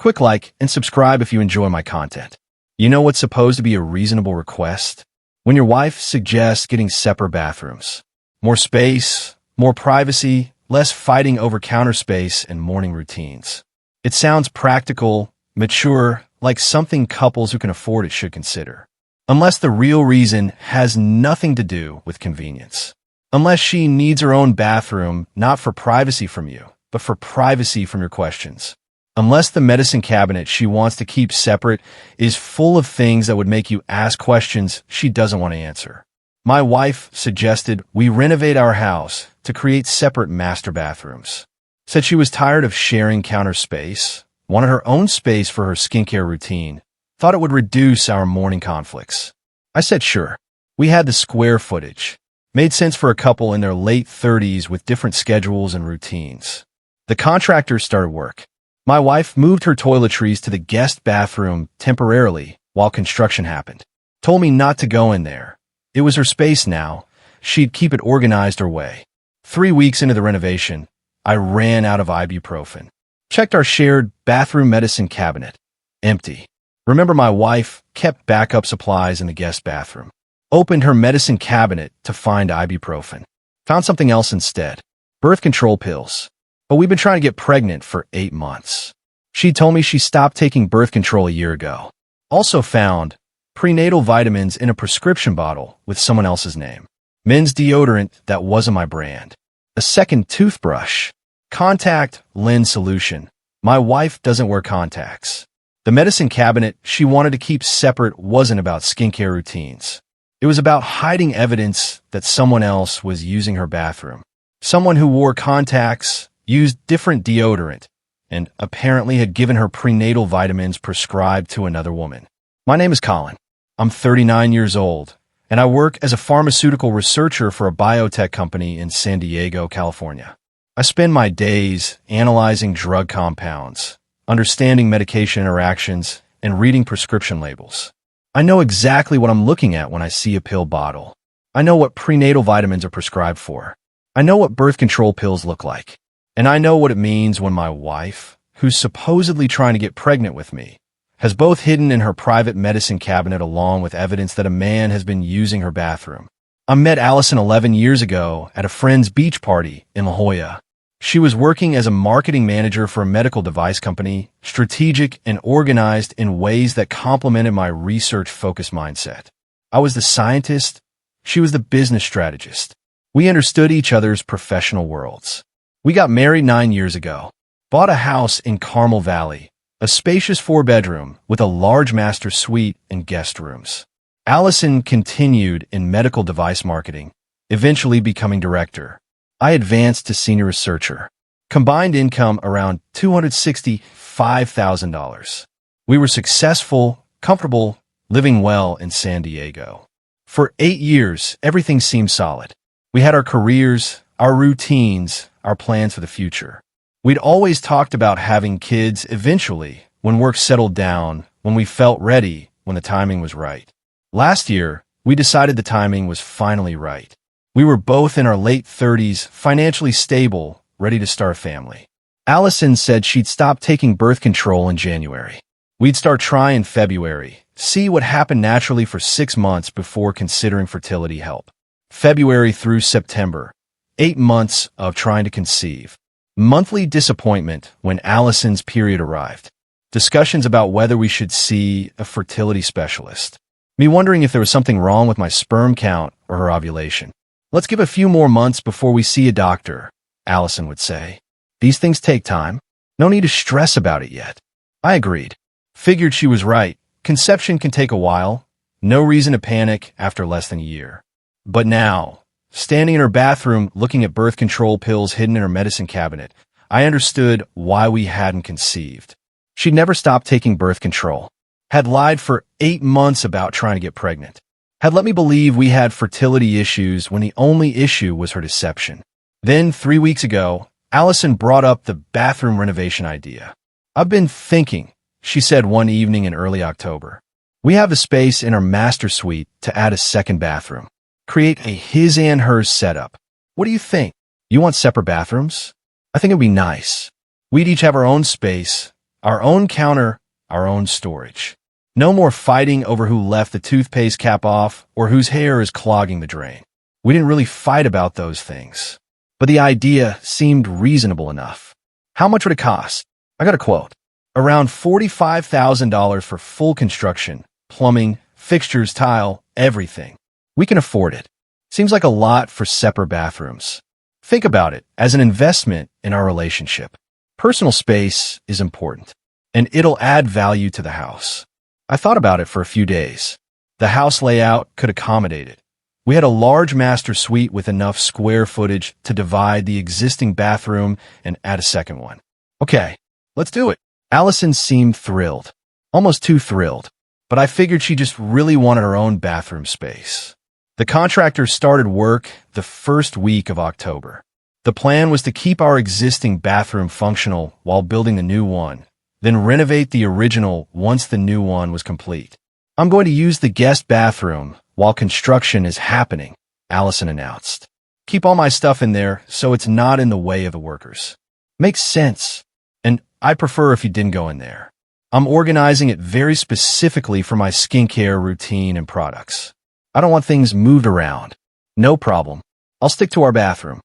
Quick like and subscribe if you enjoy my content. You know what's supposed to be a reasonable request? When your wife suggests getting separate bathrooms. More space, more privacy, less fighting over counter space and morning routines. It sounds practical, mature, like something couples who can afford it should consider. Unless the real reason has nothing to do with convenience. Unless she needs her own bathroom, not for privacy from you, but for privacy from your questions. Unless the medicine cabinet she wants to keep separate is full of things that would make you ask questions she doesn't want to answer. My wife suggested we renovate our house to create separate master bathrooms. Said she was tired of sharing counter space, wanted her own space for her skincare routine, thought it would reduce our morning conflicts. I said sure. We had the square footage. Made sense for a couple in their late 30s with different schedules and routines. The contractors started work. My wife moved her toiletries to the guest bathroom temporarily while construction happened. Told me not to go in there. It was her space now. She'd keep it organized her way. 3 weeks into the renovation, I ran out of ibuprofen. Checked our shared bathroom medicine cabinet. Empty. Remember, my wife kept backup supplies in the guest bathroom. Opened her medicine cabinet to find ibuprofen. Found something else instead. Birth control pills. But we've been trying to get pregnant for 8 months. She told me she stopped taking birth control a year ago. Also found prenatal vitamins in a prescription bottle with someone else's name. Men's deodorant that wasn't my brand. A second toothbrush. Contact lens solution. My wife doesn't wear contacts. The medicine cabinet she wanted to keep separate wasn't about skincare routines. It was about hiding evidence that someone else was using her bathroom. Someone who wore contacts, used different deodorant, and apparently had given her prenatal vitamins prescribed to another woman. My name is Colin. I'm 39 years old, and I work as a pharmaceutical researcher for a biotech company in San Diego, California. I spend my days analyzing drug compounds, understanding medication interactions, and reading prescription labels. I know exactly what I'm looking at when I see a pill bottle. I know what prenatal vitamins are prescribed for. I know what birth control pills look like. And I know what it means when my wife, who's supposedly trying to get pregnant with me, has both hidden in her private medicine cabinet along with evidence that a man has been using her bathroom. I met Allison 11 years ago at a friend's beach party in La Jolla. She was working as a marketing manager for a medical device company, strategic and organized in ways that complemented my research-focused mindset. I was the scientist, she was the business strategist. We understood each other's professional worlds. We got married 9 years ago, bought a house in Carmel Valley, a spacious 4-bedroom with a large master suite and guest rooms. Allison continued in medical device marketing, eventually becoming director. I advanced to senior researcher. Combined income around $265,000. We were successful, comfortable, living well in San Diego. For 8 years, everything seemed solid. We had our careers, our routines, our plans for the future. We'd always talked about having kids eventually, when work settled down, when we felt ready, when the timing was right. Last year, we decided the timing was finally right. We were both in our late 30s, financially stable, ready to start a family. Allison said she'd stop taking birth control in January. We'd start trying in February, see what happened naturally for 6 months before considering fertility help. February through September. 8 months of trying to conceive. Monthly disappointment when Allison's period arrived. Discussions about whether we should see a fertility specialist. Me wondering if there was something wrong with my sperm count or her ovulation. Let's give a few more months before we see a doctor, Allison would say. These things take time. No need to stress about it yet. I agreed. Figured she was right. Conception can take a while. No reason to panic after less than a year. But now, standing in her bathroom, looking at birth control pills hidden in her medicine cabinet, I understood why we hadn't conceived. She'd never stopped taking birth control. Had lied for 8 months about trying to get pregnant. Had let me believe we had fertility issues when the only issue was her deception. Then, 3 weeks ago, Allison brought up the bathroom renovation idea. I've been thinking, she said one evening in early October. We have a space in our master suite to add a second bathroom. Create a his and hers setup. What do you think? You want separate bathrooms? I think it would be nice. We'd each have our own space, Our own counter, our own storage. No more fighting over who left the toothpaste cap off or whose hair is clogging the drain. We didn't really fight about those things, but the idea seemed reasonable enough. How much would it cost? I got a quote. Around $45,000 for full construction, plumbing, fixtures, tile, everything. We can afford it. Seems like a lot for separate bathrooms. Think about it as an investment in our relationship. Personal space is important, and it'll add value to the house. I thought about it for a few days. The house layout could accommodate it. We had a large master suite with enough square footage to divide the existing bathroom and add a second one. Okay, let's do it. Allison seemed thrilled, almost too thrilled, but I figured she just really wanted her own bathroom space. The contractor started work the first week of October. The plan was to keep our existing bathroom functional while building the new one, then renovate the original once the new one was complete. I'm going to use the guest bathroom while construction is happening, Allison announced. Keep all my stuff in there so it's not in the way of the workers. Makes sense, and I prefer if you didn't go in there. I'm organizing it very specifically for my skincare routine and products. I don't want things moved around. No problem. I'll stick to our bathroom.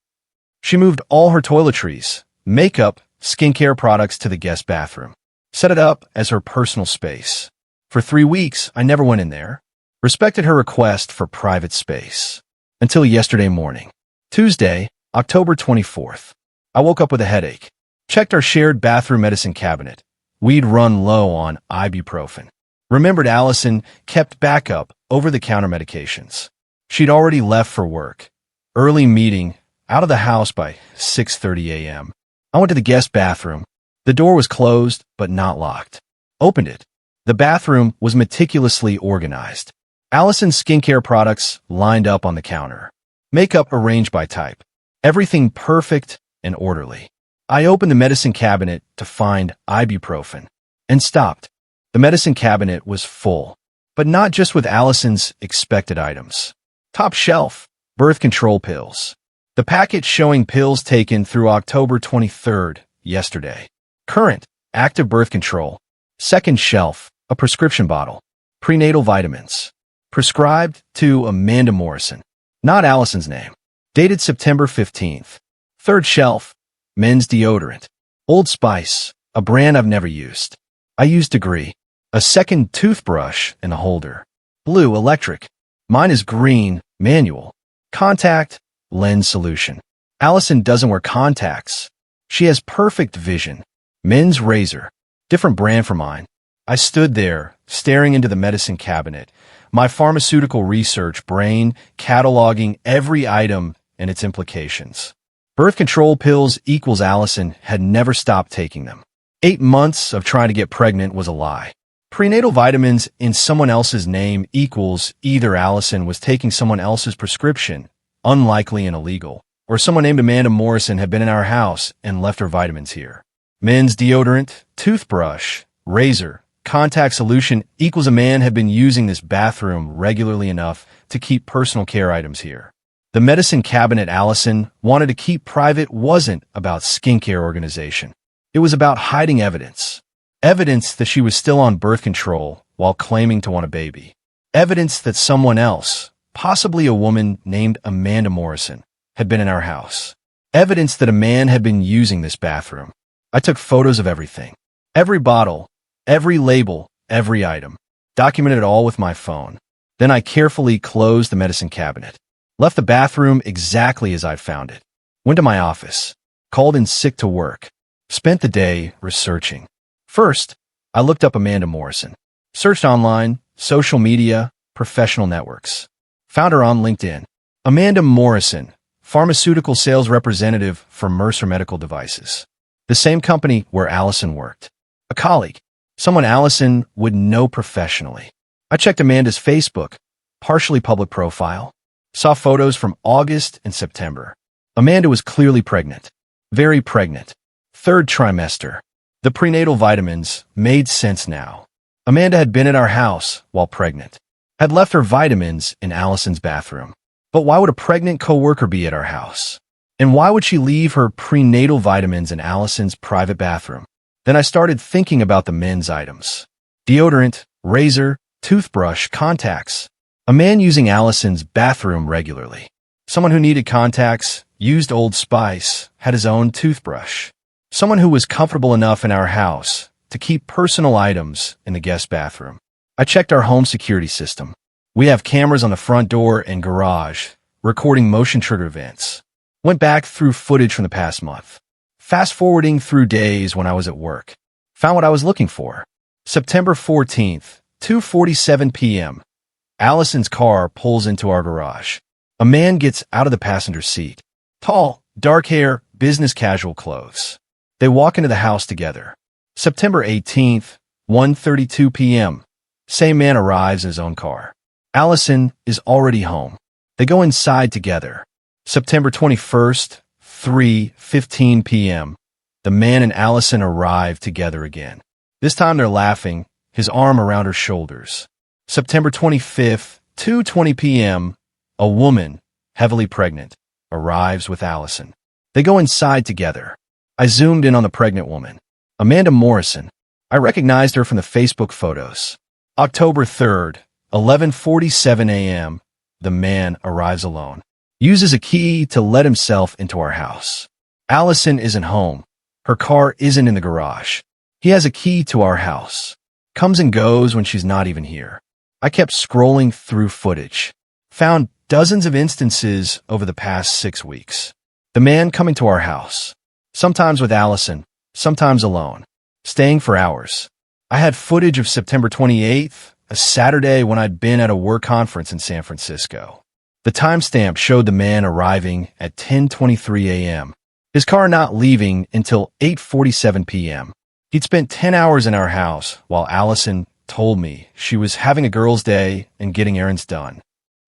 She moved all her toiletries, makeup, skincare products to the guest bathroom. Set it up as her personal space. For 3 weeks, I never went in there. Respected her request for private space. Until yesterday morning. Tuesday, October 24th. I woke up with a headache. Checked our shared bathroom medicine cabinet. We'd run low on ibuprofen. Remembered Allison kept backup over-the-counter medications. She'd already left for work. Early meeting, out of the house by 6:30 a.m. I went to the guest bathroom. The door was closed, but not locked. Opened it. The bathroom was meticulously organized. Allison's skincare products lined up on the counter. Makeup arranged by type. Everything perfect and orderly. I opened the medicine cabinet to find ibuprofen and stopped. The medicine cabinet was full, but not just with Allison's expected items. Top shelf, birth control pills. The packet showing pills taken through October 23rd, yesterday. Current, active birth control. Second shelf, a prescription bottle. Prenatal vitamins. Prescribed to Amanda Morrison. Not Allison's name. Dated September 15th. Third shelf, men's deodorant. Old Spice, a brand I've never used. I used Degree. A second toothbrush in a holder. Blue, electric. Mine is green, manual. Contact, lens solution. Allison doesn't wear contacts. She has perfect vision. Men's razor. Different brand from mine. I stood there, staring into the medicine cabinet, my pharmaceutical research brain cataloging every item and its implications. Birth control pills equals Allison had never stopped taking them. 8 months of trying to get pregnant was a lie. Prenatal vitamins in someone else's name equals either Allison was taking someone else's prescription, unlikely and illegal, or someone named Amanda Morrison had been in our house and left her vitamins here. Men's deodorant, toothbrush, razor, contact solution equals a man had been using this bathroom regularly enough to keep personal care items here. The medicine cabinet Allison wanted to keep private wasn't about skincare organization. It was about hiding evidence. Evidence that she was still on birth control while claiming to want a baby. Evidence that someone else, possibly a woman named Amanda Morrison, had been in our house. Evidence that a man had been using this bathroom. I took photos of everything. Every bottle, every label, every item. Documented it all with my phone. Then I carefully closed the medicine cabinet. Left the bathroom exactly as I'd found it. Went to my office. Called in sick to work. Spent the day researching. First, I looked up Amanda Morrison. Searched online, social media, professional networks. Found her on LinkedIn. Amanda Morrison, pharmaceutical sales representative for Mercer Medical Devices. The same company where Allison worked. A colleague. Someone Allison would know professionally. I checked Amanda's Facebook, partially public profile. Saw photos from August and September. Amanda was clearly pregnant. Very pregnant. 3rd trimester. The prenatal vitamins made sense now. Amanda had been at our house while pregnant. Had left her vitamins in Allison's bathroom. But why would a pregnant coworker be at our house? And why would she leave her prenatal vitamins in Allison's private bathroom? Then I started thinking about the men's items. Deodorant, razor, toothbrush, contacts. A man using Allison's bathroom regularly. Someone who needed contacts, used Old Spice, had his own toothbrush. Someone who was comfortable enough in our house to keep personal items in the guest bathroom. I checked our home security system. We have cameras on the front door and garage, recording motion trigger events. Went back through footage from the past month. Fast-forwarding through days when I was at work. Found what I was looking for. September 14th, 2:47 p.m. Allison's car pulls into our garage. A man gets out of the passenger seat. Tall, dark hair, business casual clothes. They walk into the house together. September 18th, 1:32 p.m. Same man arrives in his own car. Allison is already home. They go inside together. September 21st, 3:15 p.m. The man and Allison arrive together again. This time they're laughing, his arm around her shoulders. September 25th, 2:20 p.m. A woman, heavily pregnant, arrives with Allison. They go inside together. I zoomed in on the pregnant woman. Amanda Morrison. I recognized her from the Facebook photos. October 3rd, 11:47 a.m. The man arrives alone. Uses a key to let himself into our house. Allison isn't home. Her car isn't in the garage. He has a key to our house. Comes and goes when she's not even here. I kept scrolling through footage. Found dozens of instances over the past 6 weeks. The man coming to our house. Sometimes with Allison, sometimes alone. Staying for hours. I had footage of September 28th, a Saturday when I'd been at a work conference in San Francisco. The timestamp showed the man arriving at 10:23 a.m. His car not leaving until 8:47 p.m. He'd spent 10 hours in our house while Allison told me she was having a girls' day and getting errands done.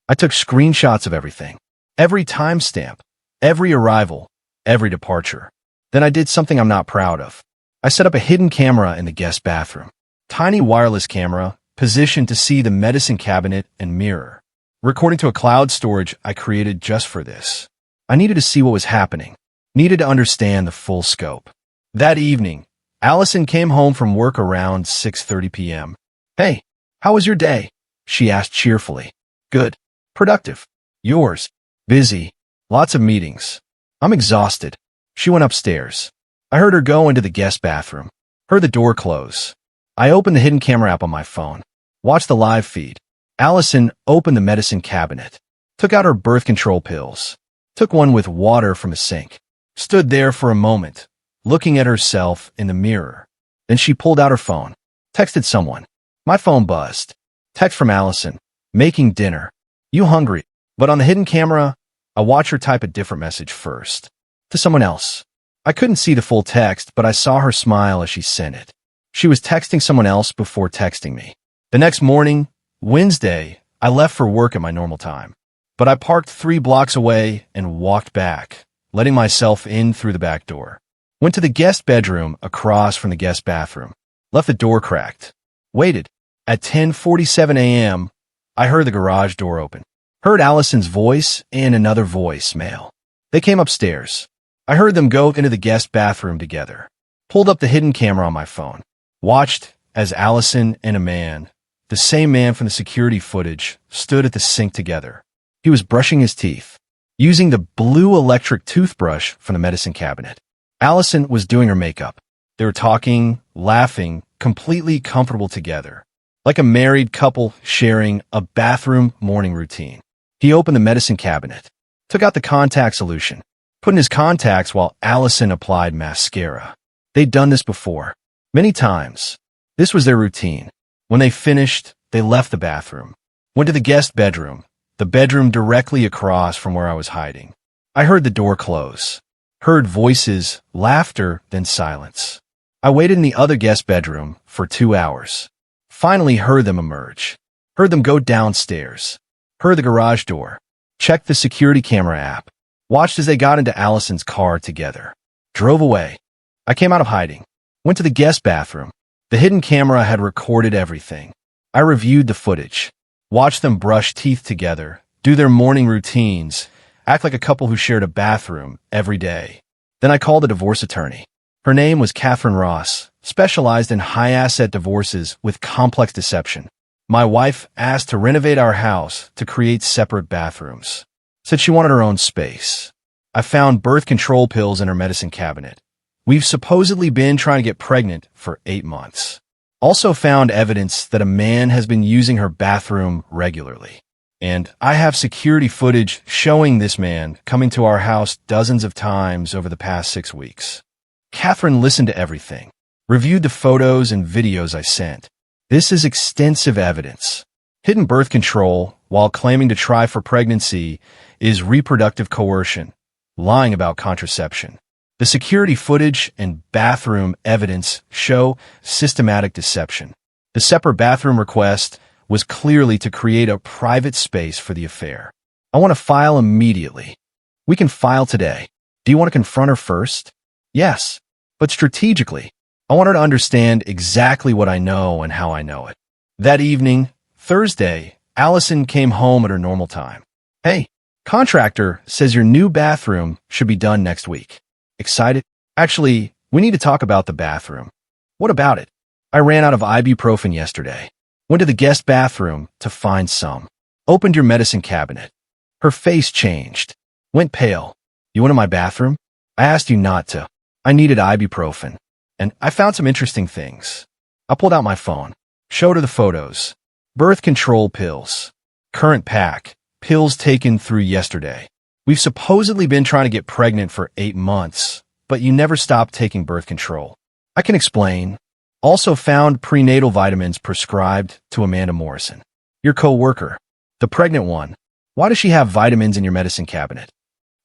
I took screenshots of everything. Every timestamp, every arrival, every departure. Then I did something I'm not proud of. I set up a hidden camera in the guest bathroom. Tiny wireless camera, positioned to see the medicine cabinet and mirror. Recording to a cloud storage I created just for this. I needed to see what was happening. Needed to understand the full scope. That evening, Allison came home from work around 6:30 p.m. "Hey, how was your day?" she asked cheerfully. "Good. Productive. Yours?" "Busy. Lots of meetings. I'm exhausted." She went upstairs. I heard her go into the guest bathroom. Heard the door close. I opened the hidden camera app on my phone. Watched the live feed. Allison opened the medicine cabinet. Took out her birth control pills. Took one with water from a sink. Stood there for a moment, looking at herself in the mirror. Then she pulled out her phone. Texted someone. My phone buzzed. Text from Allison. "Making dinner. You hungry?" But on the hidden camera, I watched her type a different message first. To someone else. I couldn't see the full text, but I saw her smile as she sent it. She was texting someone else before texting me. The next morning, Wednesday, I left for work at my normal time. But I parked 3 blocks away and walked back, letting myself in through the back door. Went to the guest bedroom across from the guest bathroom. Left the door cracked. Waited. At 10:47 a.m., I heard the garage door open. Heard Allison's voice and another voice, male. They came upstairs. I heard them go into the guest bathroom together. Pulled up the hidden camera on my phone. Watched as Allison and a man, the same man from the security footage, stood at the sink together. He was brushing his teeth, using the blue electric toothbrush from the medicine cabinet. Allison was doing her makeup. They were talking, laughing, completely comfortable together. Like a married couple sharing a bathroom morning routine. He opened the medicine cabinet. Took out the contact solution. Put in his contacts while Allison applied mascara. They'd done this before. Many times. This was their routine. When they finished, they left the bathroom. Went to the guest bedroom. The bedroom directly across from where I was hiding. I heard the door close. Heard voices, laughter, then silence. I waited in the other guest bedroom for 2 hours. Finally heard them emerge. Heard them go downstairs. Heard the garage door. Checked the security camera app. Watched as they got into Allison's car together. Drove away. I came out of hiding. Went to the guest bathroom. The hidden camera had recorded everything. I reviewed the footage. Watched them brush teeth together, do their morning routines, act like a couple who shared a bathroom every day. Then I called a divorce attorney. Her name was Catherine Ross, specialized in high-asset divorces with complex deception. My wife asked to renovate our house to create separate bathrooms. Said she wanted her own space. I found birth control pills in her medicine cabinet. We've supposedly been trying to get pregnant for 8 months. Also found evidence that a man has been using her bathroom regularly. And I have security footage showing this man coming to our house dozens of times over the past 6 weeks. Catherine listened to everything, reviewed the photos and videos I sent. This is extensive evidence. Hidden birth control while claiming to try for pregnancy is reproductive coercion, lying about contraception. The security footage and bathroom evidence show systematic deception. The separate bathroom request was clearly to create a private space for the affair. I want to file immediately. We can file today. Do you want to confront her first? Yes, but strategically. I want her to understand exactly what I know and how I know it. That evening, Thursday, Allison came home at her normal time. Hey, contractor says your new bathroom should be done next week. Excited? Actually, we need to talk about the bathroom. What about it? I ran out of ibuprofen yesterday. Went to the guest bathroom to find some. Opened your medicine cabinet. Her face changed. Went pale. You went in my bathroom? I asked you not to. I needed ibuprofen. And I found some interesting things. I pulled out my phone. Showed her the photos. Birth control pills. Current pack. Pills taken through yesterday. We've supposedly been trying to get pregnant for 8 months, but you never stopped taking birth control. I can explain. Also found prenatal vitamins prescribed to Amanda Morrison, your co-worker, the pregnant one. Why does she have vitamins in your medicine cabinet?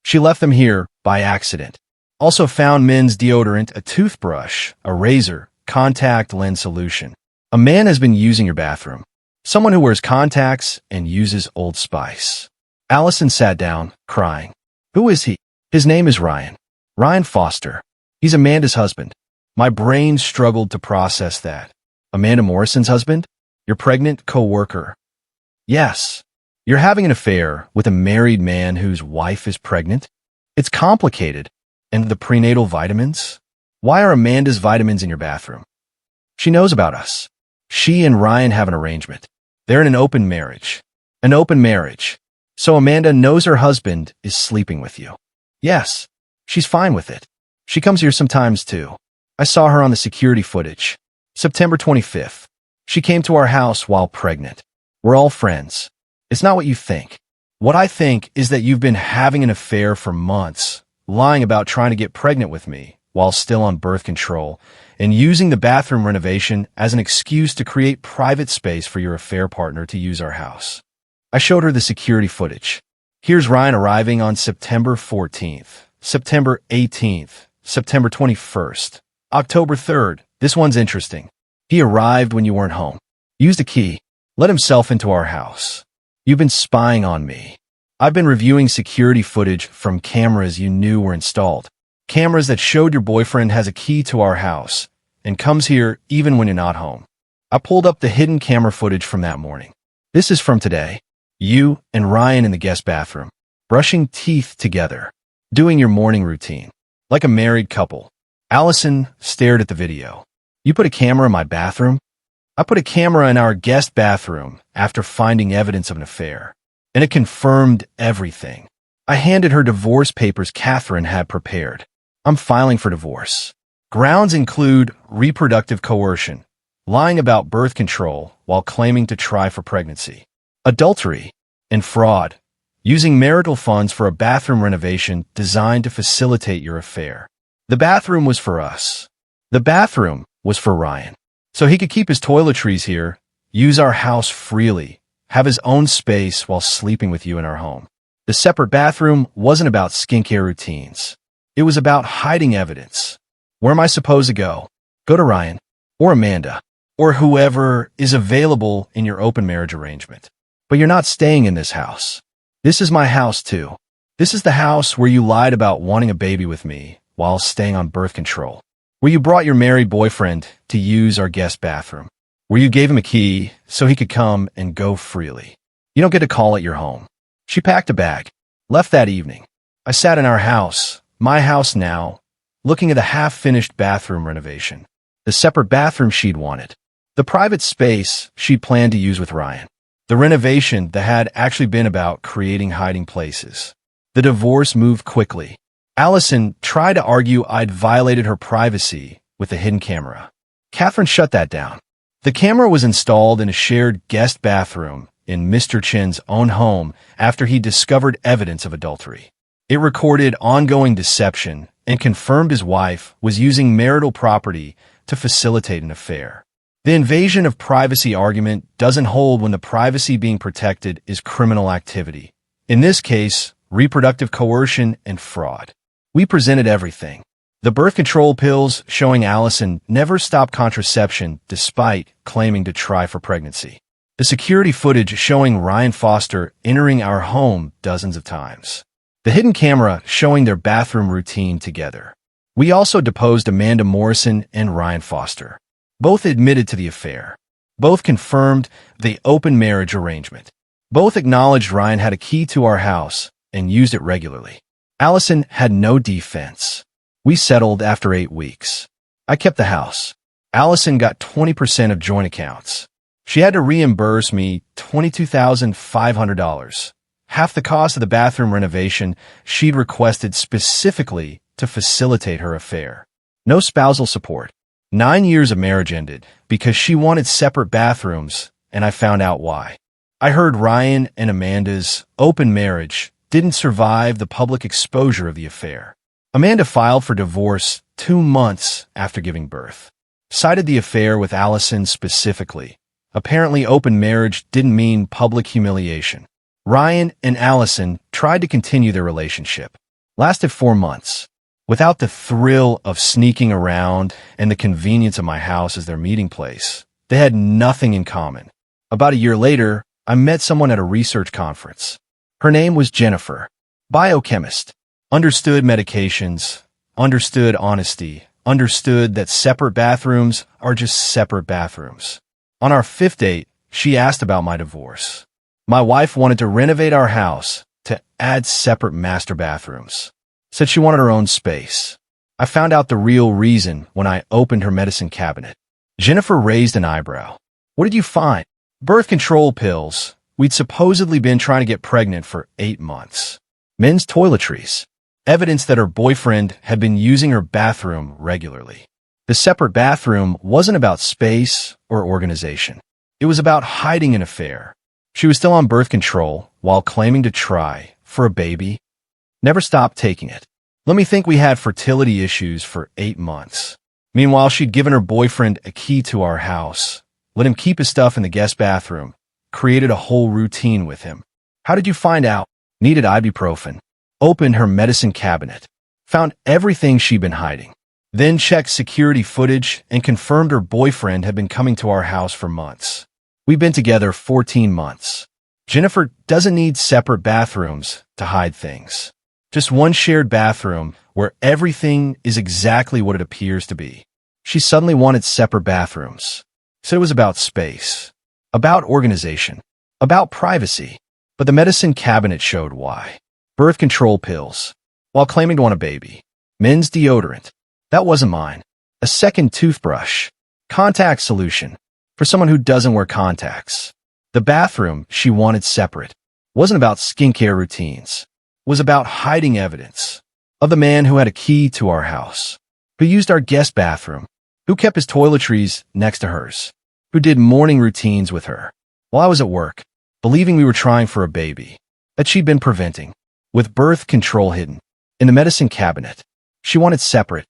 She left them here by accident. Also found men's deodorant, a toothbrush, a razor, contact lens solution. A man has been using your bathroom. Someone who wears contacts and uses Old Spice. Allison sat down, crying. Who is he? His name is Ryan. Ryan Foster. He's Amanda's husband. My brain struggled to process that. Amanda Morrison's husband? Your pregnant co-worker. Yes. You're having an affair with a married man whose wife is pregnant? It's complicated. And the prenatal vitamins? Why are Amanda's vitamins in your bathroom? She knows about us. She and Ryan have an arrangement. They're in an open marriage. An open marriage. So Amanda knows her husband is sleeping with you. Yes, she's fine with it. She comes here sometimes too. I saw her on the security footage. September 25th. She came to our house while pregnant. We're all friends. It's not what you think. What I think is that you've been having an affair for months, lying about trying to get pregnant with me while still on birth control, and using the bathroom renovation as an excuse to create private space for your affair partner to use our house. I showed her the security footage. Here's Ryan arriving on September 14th, September 18th, September 21st, October 3rd. This one's interesting. He arrived when you weren't home. Used a key. Let himself into our house. You've been spying on me. I've been reviewing security footage from cameras you knew were installed. Cameras that showed your boyfriend has a key to our house and comes here even when you're not home. I pulled up the hidden camera footage from that morning. This is from today. You and Ryan in the guest bathroom, brushing teeth together, doing your morning routine, like a married couple. Allison stared at the video. You put a camera in my bathroom? I put a camera in our guest bathroom after finding evidence of an affair, and it confirmed everything. I handed her divorce papers Catherine had prepared. I'm filing for divorce. Grounds include reproductive coercion, lying about birth control while claiming to try for pregnancy, adultery, and fraud, using marital funds for a bathroom renovation designed to facilitate your affair. The bathroom was for us. The bathroom was for Ryan, so he could keep his toiletries here, use our house freely, have his own space while sleeping with you in our home. The separate bathroom wasn't about skincare routines. It was about hiding evidence. Where am I supposed to go? Go to Ryan, or Amanda, or whoever is available in your open marriage arrangement. But you're not staying in this house. This is my house too. This is the house where you lied about wanting a baby with me while staying on birth control. Where you brought your married boyfriend to use our guest bathroom. Where you gave him a key so he could come and go freely. You don't get to call it your home. She packed a bag, left that evening. I sat in our house, my house now, looking at the half-finished bathroom renovation. the separate bathroom she'd wanted, the private space she'd planned to use with Ryan, the renovation that had actually been about creating hiding places. The divorce moved quickly. Allison tried to argue I'd violated her privacy with a hidden camera. Catherine shut that down. The camera was installed in a shared guest bathroom in Mr. Chin's own home after he discovered evidence of adultery. It recorded ongoing deception and confirmed his wife was using marital property to facilitate an affair. The invasion of privacy argument doesn't hold when the privacy being protected is criminal activity. In this case, reproductive coercion and fraud. We presented everything. The birth control pills showing Allison never stopped contraception despite claiming to try for pregnancy. The security footage showing Ryan Foster entering our home dozens of times. The hidden camera showing their bathroom routine together. We also deposed Amanda Morrison and Ryan Foster. Both admitted to the affair. Both confirmed the open marriage arrangement. Both acknowledged Ryan had a key to our house and used it regularly. Allison had no defense. We settled after 8 weeks. I kept the house. Allison got 20% of joint accounts. She had to reimburse me $22,500, half the cost of the bathroom renovation she'd requested specifically to facilitate her affair. No spousal support. 9 years of marriage ended because she wanted separate bathrooms, and I found out why. I heard Ryan and Amanda's open marriage didn't survive the public exposure of the affair. Amanda filed for divorce 2 months after giving birth. Cited the affair with Allison specifically. Apparently, open marriage didn't mean public humiliation. Ryan and Allison tried to continue their relationship. Lasted 4 months. Without the thrill of sneaking around and the convenience of my house as their meeting place, they had nothing in common. About a year later, I met someone at a research conference. Her name was Jennifer. Biochemist. Understood medications. Understood honesty. Understood that separate bathrooms are just separate bathrooms. On our 5th date, she asked about my divorce. My wife wanted to renovate our house to add separate master bathrooms. Said she wanted her own space. I found out the real reason when I opened her medicine cabinet. Jennifer raised an eyebrow. What did you find? Birth control pills. We'd supposedly been trying to get pregnant for 8 months. Men's toiletries. Evidence that her boyfriend had been using her bathroom regularly. The separate bathroom wasn't about space or organization. It was about hiding an affair. She was still on birth control while claiming to try for a baby. Never stopped taking it. Let me think we had fertility issues for 8 months. Meanwhile, she'd given her boyfriend a key to our house, let him keep his stuff in the guest bathroom, created a whole routine with him. How did you find out? Needed ibuprofen. Opened her medicine cabinet. Found everything she'd been hiding. Then checked security footage and confirmed her boyfriend had been coming to our house for months. We've been together 14 months. Jennifer doesn't need separate bathrooms to hide things. Just one shared bathroom where everything is exactly what it appears to be. She suddenly wanted separate bathrooms. Said it was about space, about organization, about privacy. But the medicine cabinet showed why. Birth control pills, while claiming to want a baby. Men's deodorant. That wasn't mine. A second toothbrush. Contact solution. For someone who doesn't wear contacts. The bathroom she wanted separate. Wasn't about skincare routines. Was about hiding evidence. Of the man who had a key to our house. Who used our guest bathroom. Who kept his toiletries next to hers. Who did morning routines with her. While I was at work. Believing we were trying for a baby. That she'd been preventing. With birth control hidden. In the medicine cabinet. She wanted separate.